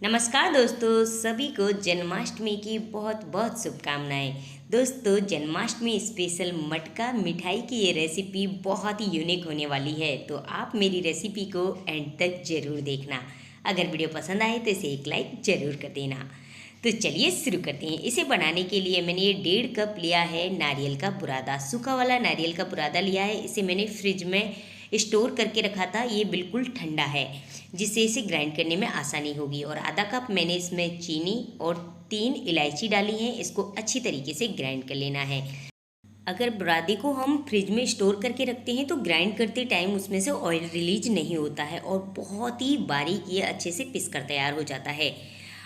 नमस्कार दोस्तों, सभी को जन्माष्टमी की बहुत बहुत शुभकामनाएं। दोस्तों, जन्माष्टमी स्पेशल मटका मिठाई की ये रेसिपी बहुत ही यूनिक होने वाली है, तो आप मेरी रेसिपी को एंड तक ज़रूर देखना। अगर वीडियो पसंद आए तो इसे एक लाइक ज़रूर कर देना। तो चलिए शुरू करते हैं। इसे बनाने के लिए मैंने ये 1.5 कप लिया है नारियल का बुरादा, सूखा वाला नारियल का बुरादा लिया है। इसे मैंने फ्रिज में स्टोर करके रखा था, ये बिल्कुल ठंडा है, जिससे इसे ग्राइंड करने में आसानी होगी। और आधा कप मैंने इसमें चीनी और 3 इलायची डाली हैं। इसको अच्छी तरीके से ग्राइंड कर लेना है। अगर बुरादे को हम फ्रिज में स्टोर करके रखते हैं तो ग्राइंड करते टाइम उसमें से ऑयल रिलीज नहीं होता है और बहुत ही बारीक ये अच्छे से पिस कर तैयार हो जाता है।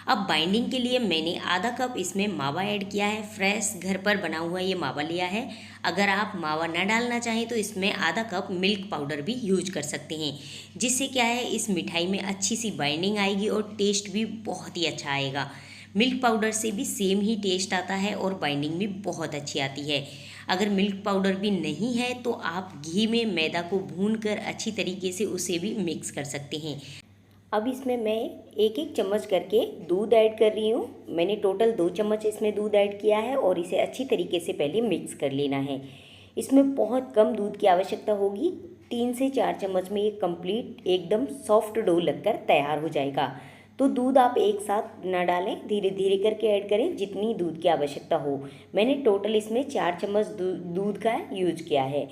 अब बाइंडिंग के लिए मैंने आधा कप इसमें मावा ऐड किया है। फ्रेश घर पर बना हुआ ये मावा लिया है। अगर आप मावा ना डालना चाहें तो इसमें आधा कप मिल्क पाउडर भी यूज कर सकते हैं, जिससे क्या है इस मिठाई में अच्छी सी बाइंडिंग आएगी और टेस्ट भी बहुत ही अच्छा आएगा। मिल्क पाउडर से भी सेम ही टेस्ट आता है और बाइंडिंग भी बहुत अच्छी आती है। अगर मिल्क पाउडर भी नहीं है तो आप घी में मैदा को भूनकर अच्छी तरीके से उसे भी मिक्स कर सकते हैं। अब इसमें मैं एक एक चम्मच करके दूध ऐड कर रही हूँ। मैंने टोटल 2 चम्मच इसमें दूध ऐड किया है और इसे अच्छी तरीके से पहले मिक्स कर लेना है। इसमें बहुत कम दूध की आवश्यकता होगी। 3 से 4 चम्मच में ये कंप्लीट एकदम सॉफ्ट डो लगकर तैयार हो जाएगा। तो दूध आप एक साथ ना डालें, धीरे धीरे करके ऐड करें जितनी दूध की आवश्यकता हो। मैंने टोटल इसमें 4 चम्मच दूध का यूज किया है।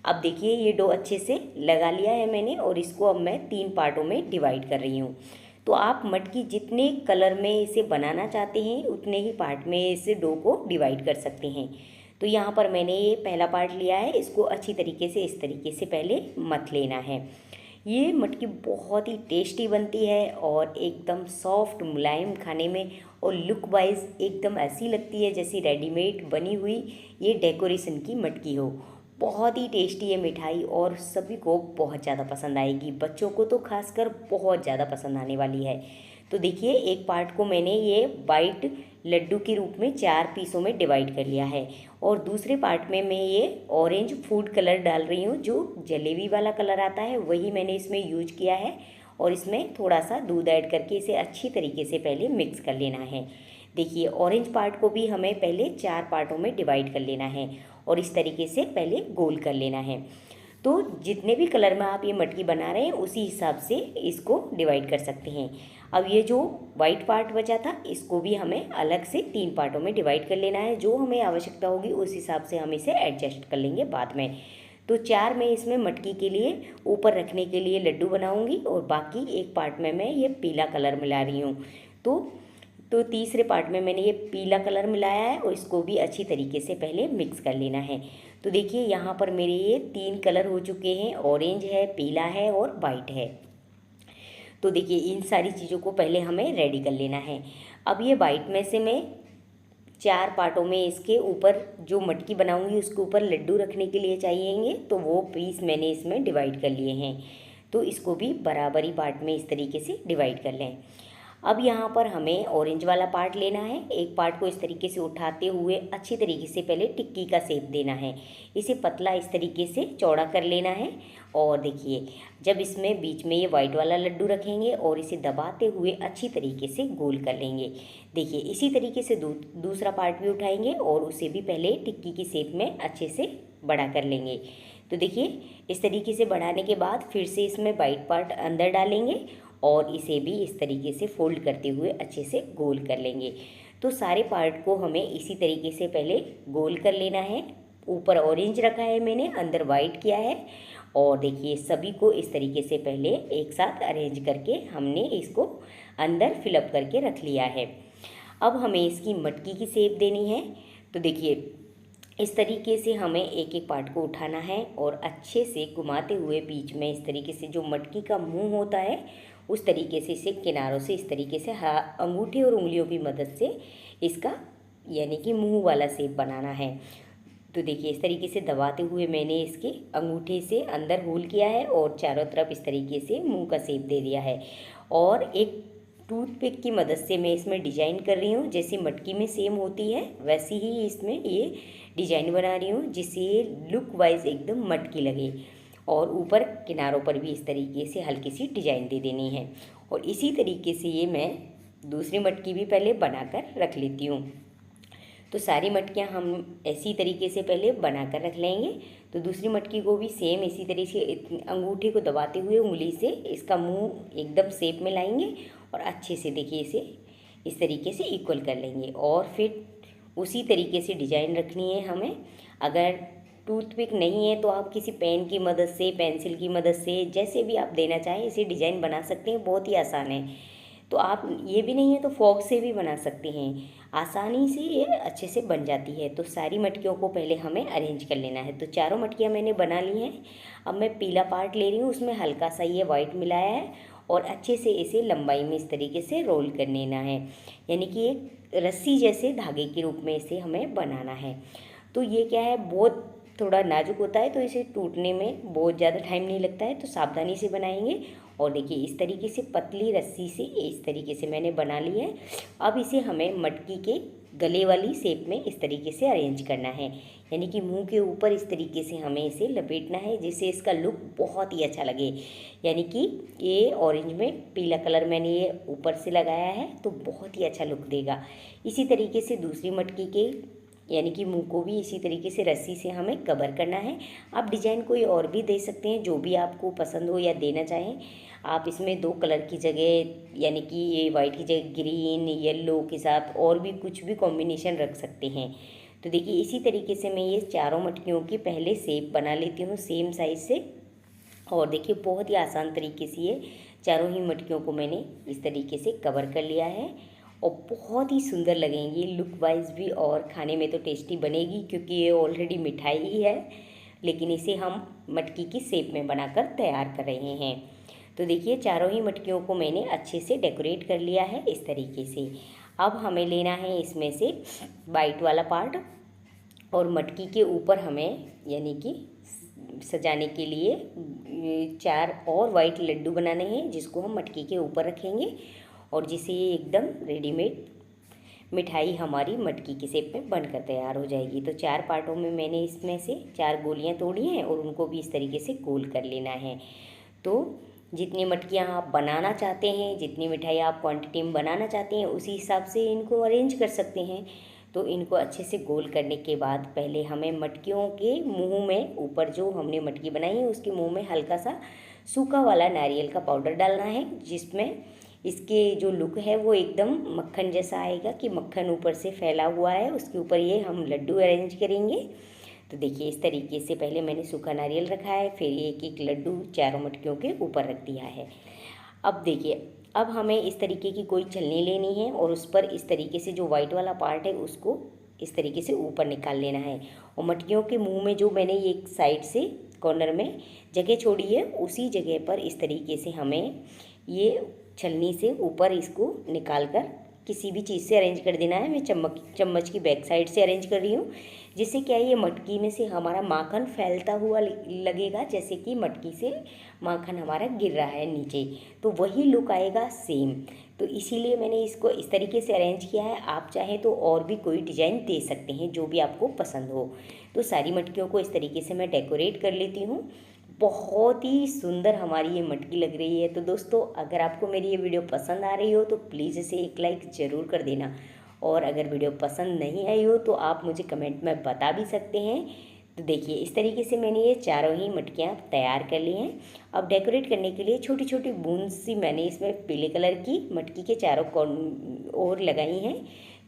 अब देखिए ये डो अच्छे से लगा लिया है मैंने और इसको अब मैं 3 पार्टों में डिवाइड कर रही हूँ। तो आप मटकी जितने कलर में इसे बनाना चाहते हैं उतने ही पार्ट में इसे डो को डिवाइड कर सकते हैं। तो यहाँ पर मैंने ये पहला पार्ट लिया है, इसको अच्छी तरीके से इस तरीके से पहले मथ लेना है। ये मटकी बहुत ही टेस्टी बनती है और एकदम सॉफ्ट मुलायम खाने में, और लुक वाइज एकदम ऐसी लगती है जैसी रेडीमेड बनी हुई ये डेकोरेशन की मटकी हो। बहुत ही टेस्टी है मिठाई और सभी को बहुत ज़्यादा पसंद आएगी। बच्चों को तो खासकर बहुत ज़्यादा पसंद आने वाली है। तो देखिए एक पार्ट को मैंने ये वाइट लड्डू के रूप में 4 पीसों में डिवाइड कर लिया है और दूसरे पार्ट में मैं ये ऑरेंज फूड कलर डाल रही हूँ। जो जलेबी वाला कलर आता है वही मैंने इसमें यूज किया है और इसमें थोड़ा सा दूध ऐड करके इसे अच्छी तरीके से पहले मिक्स कर लेना है। देखिए ऑरेंज पार्ट को भी हमें पहले 4 पार्टों में डिवाइड कर लेना है और इस तरीके से पहले गोल कर लेना है। तो जितने भी कलर में आप ये मटकी बना रहे हैं उसी हिसाब से इसको डिवाइड कर सकते हैं। अब ये जो वाइट पार्ट बचा था इसको भी हमें अलग से 3 पार्टों में डिवाइड कर लेना है। जो हमें आवश्यकता होगी उस हिसाब से हम इसे एडजस्ट कर लेंगे बाद में। तो 4 मैं इसमें मटकी के लिए ऊपर रखने के लिए लड्डू बनाऊंगी और बाकी एक पार्ट में मैं ये पीला कलर मिला रही हूँ। तो तीसरे पार्ट में मैंने ये पीला कलर मिलाया है और इसको भी अच्छी तरीके से पहले मिक्स कर लेना है। तो देखिए यहाँ पर मेरे ये 3 कलर हो चुके हैं, ऑरेंज है, पीला है और वाइट है। तो देखिए इन सारी चीज़ों को पहले हमें रेडी कर लेना है। अब ये वाइट में से मैं 4 पार्टों में इसके ऊपर जो मटकी बनाऊंगी उसके ऊपर लड्डू रखने के लिए चाहिएंगे, तो वो पीस मैंने इसमें डिवाइड कर लिए हैं। तो इसको भी बराबरी पार्ट में इस तरीके से डिवाइड कर लें। अब यहाँ पर हमें ऑरेंज वाला पार्ट लेना है। एक पार्ट को इस तरीके से उठाते हुए अच्छी तरीके से पहले टिक्की का शेप देना है। इसे पतला इस तरीके से चौड़ा कर लेना है। और देखिए जब इसमें बीच में ये वाइट वाला लड्डू रखेंगे और इसे दबाते हुए अच्छी तरीके से गोल कर लेंगे। देखिए इसी तरीके से दूसरा पार्ट भी उठाएंगे और उसे भी पहले टिक्की की शेप में अच्छे से बड़ा कर लेंगे। तो देखिए इस तरीके से बढ़ाने के बाद फिर से इसमें वाइट पार्ट अंदर डालेंगे और इसे भी इस तरीके से फोल्ड करते हुए अच्छे से गोल कर लेंगे। तो सारे पार्ट को हमें इसी तरीके से पहले गोल कर लेना है। ऊपर ऑरेंज रखा है मैंने, अंदर वाइट किया है और देखिए सभी को इस तरीके से पहले एक साथ अरेंज करके हमने इसको अंदर फिलअप करके रख लिया है। अब हमें इसकी मटकी की शेप देनी है। तो देखिए इस तरीके से हमें एक एक पार्ट को उठाना है और अच्छे से घुमाते हुए बीच में इस तरीके से जो मटकी का मुंह होता है उस तरीके से इसे किनारों से इस तरीके से अंगूठे और उंगलियों की मदद से इसका यानी कि मुंह वाला शेप बनाना है। तो देखिए इस तरीके से दबाते हुए मैंने इसके अंगूठे से अंदर होल किया है और चारों तरफ इस तरीके से मुंह का शेप दे दिया है। और एक टूथपिक की मदद से मैं इसमें डिजाइन कर रही हूँ। जैसे मटकी में सेम होती है वैसी ही इसमें ये डिजाइन बना रही हूँ जिससे ये लुक वाइज एकदम मटकी लगे। और ऊपर किनारों पर भी इस तरीके से हल्की सी डिजाइन दे देनी है और इसी तरीके से ये मैं दूसरी मटकी भी पहले बनाकर रख लेती हूँ। तो सारी मटकियाँ हम ऐसी तरीके से पहले बनाकर रख लेंगे। तो दूसरी मटकी को भी सेम इसी तरीके से अंगूठे को दबाते हुए उंगली से इसका मुंह एकदम शेप में लाएंगे और अच्छे से देखिए इसे इस तरीके से इक्वल कर लेंगे। और फिर उसी तरीके से डिजाइन रखनी है हमें। अगर टूथपिक नहीं है तो आप किसी पेन की मदद से, पेंसिल की मदद से, जैसे भी आप देना चाहें इसे डिजाइन बना सकते हैं। बहुत ही आसान है। तो आप ये भी नहीं है तो फॉक से भी बना सकते हैं। आसानी से ये अच्छे से बन जाती है। तो सारी मटकियों को पहले हमें अरेंज कर लेना है। तो चारों मटकियाँ मैंने बना ली हैं। अब मैं पीला पार्ट ले रही हूँ, उसमें हल्का सा ये वाइट मिलाया है और अच्छे से इसे लंबाई में इस तरीके से रोल कर लेना है। यानी कि एक रस्सी जैसे धागे के रूप में इसे हमें बनाना है। तो ये क्या है, बहुत थोड़ा नाजुक होता है तो इसे टूटने में बहुत ज़्यादा टाइम नहीं लगता है। तो सावधानी से बनाएंगे। और देखिए इस तरीके से पतली रस्सी से इस तरीके से मैंने बना ली है। अब इसे हमें मटकी के गले वाली शेप में इस तरीके से अरेंज करना है। यानी कि मुंह के ऊपर इस तरीके से हमें इसे लपेटना है जिससे इसका लुक बहुत ही अच्छा लगे। यानी कि ये ऑरेंज में पीला कलर मैंने ये ऊपर से लगाया है तो बहुत ही अच्छा लुक देगा। इसी तरीके से दूसरी मटकी के यानी कि मुंह को भी इसी तरीके से रस्सी से हमें कवर करना है। आप डिजाइन कोई और भी दे सकते हैं, जो भी आपको पसंद हो या देना चाहें। आप इसमें 2 कलर की जगह यानी कि ये वाइट की जगह ग्रीन, येलो के साथ और भी कुछ भी कॉम्बिनेशन रख सकते हैं। तो देखिए इसी तरीके से मैं ये चारों मटकियों की पहले शेप बना लेती हूँ सेम साइज से। और देखिए बहुत ही आसान तरीके से ये चारों ही मटकियों को मैंने इस तरीके से कवर कर लिया है और बहुत ही सुंदर लगेंगी लुक वाइज भी और खाने में तो टेस्टी बनेगी क्योंकि ये ऑलरेडी मिठाई ही है, लेकिन इसे हम मटकी की शेप में बनाकर तैयार कर रहे हैं। तो देखिए चारों ही मटकियों को मैंने अच्छे से डेकोरेट कर लिया है इस तरीके से। अब हमें लेना है इसमें से वाइट वाला पार्ट और मटकी के ऊपर हमें यानी कि सजाने के लिए 4 और वाइट लड्डू बनाने हैं जिसको हम मटकी के ऊपर रखेंगे और जिसे ये एकदम रेडीमेड मिठाई हमारी मटकी के शेप में बनकर तैयार हो जाएगी। तो 4 पार्टों में मैंने इसमें से 4 गोलियां तोड़ी हैं और उनको भी इस तरीके से गोल कर लेना है। तो जितनी मटकियां आप बनाना चाहते हैं, जितनी मिठाई आप क्वांटिटी में बनाना चाहते हैं उसी हिसाब से इनको अरेंज कर सकते हैं। तो इनको अच्छे से गोल करने के बाद पहले हमें मटकियों के मुंह में, ऊपर जो हमने मटकी बनाई है उसके मुंह में हल्का सा सूखा वाला नारियल का पाउडर डालना है जिसमें इसके जो लुक है वो एकदम मक्खन जैसा आएगा कि मक्खन ऊपर से फैला हुआ है, उसके ऊपर ये हम लड्डू अरेंज करेंगे। तो देखिए इस तरीके से पहले मैंने सूखा नारियल रखा है, फिर एक एक लड्डू चारों मटकियों के ऊपर रख दिया है। अब देखिए अब हमें इस तरीके की कोई छलनी लेनी है और उस पर इस तरीके से जो वाइट वाला पार्ट है उसको इस तरीके से ऊपर निकाल लेना है। और मटकियों के मुंह में जो मैंने ये एक साइड से कॉर्नर में जगह छोड़ी है उसी जगह पर इस तरीके से हमें ये छलनी से ऊपर इसको निकाल कर किसी भी चीज़ से अरेंज कर देना है। मैं चम्मच की बैक साइड से अरेंज कर रही हूँ जिससे क्या है ये मटकी में से हमारा माखन फैलता हुआ लगेगा, जैसे कि मटकी से माखन हमारा गिर रहा है नीचे, तो वही लुक आएगा सेम। तो इसीलिए मैंने इसको इस तरीके से अरेंज किया है। आप चाहें तो और भी कोई डिज़ाइन दे सकते हैं जो भी आपको पसंद हो। तो सारी मटकियों को इस तरीके से मैं डेकोरेट कर लेती हूँ। बहुत ही सुंदर हमारी ये मटकी लग रही है। तो दोस्तों अगर आपको मेरी ये वीडियो पसंद आ रही हो तो प्लीज़ इसे एक लाइक ज़रूर कर देना, और अगर वीडियो पसंद नहीं आई हो तो आप मुझे कमेंट में बता भी सकते हैं। तो देखिए इस तरीके से मैंने ये चारों ही मटकियाँ तैयार कर ली हैं। अब डेकोरेट करने के लिए छोटी छोटी बूंद सी मैंने इसमें पीले कलर की मटकी के चारों ओर लगाई हैं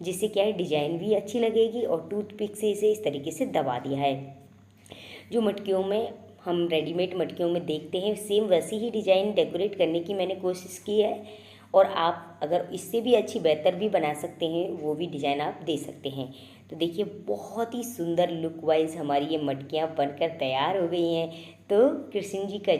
जिससे क्या है डिज़ाइन भी अच्छी लगेगी। और टूथपिक से इसे इस तरीके से दबा दिया है। जो मटकियों में हम रेडीमेड मटकियों में देखते हैं सेम वैसी ही डिज़ाइन डेकोरेट करने की मैंने कोशिश की है। और आप अगर इससे भी अच्छी बेहतर भी बना सकते हैं, वो भी डिज़ाइन आप दे सकते हैं। तो देखिए बहुत ही सुंदर लुक वाइज हमारी ये मटकियाँ बनकर तैयार हो गई हैं। तो कृष्ण जी का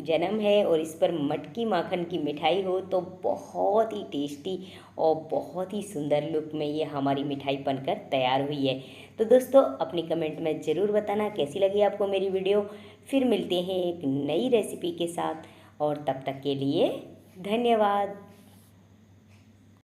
जन्म है और इस पर मटकी माखन की मिठाई हो तो बहुत ही टेस्टी और बहुत ही सुंदर लुक में ये हमारी मिठाई बनकर तैयार हुई है। तो दोस्तों अपनी कमेंट में ज़रूर बताना कैसी लगी आपको मेरी वीडियो। फिर मिलते हैं एक नई रेसिपी के साथ, और तब तक के लिए धन्यवाद।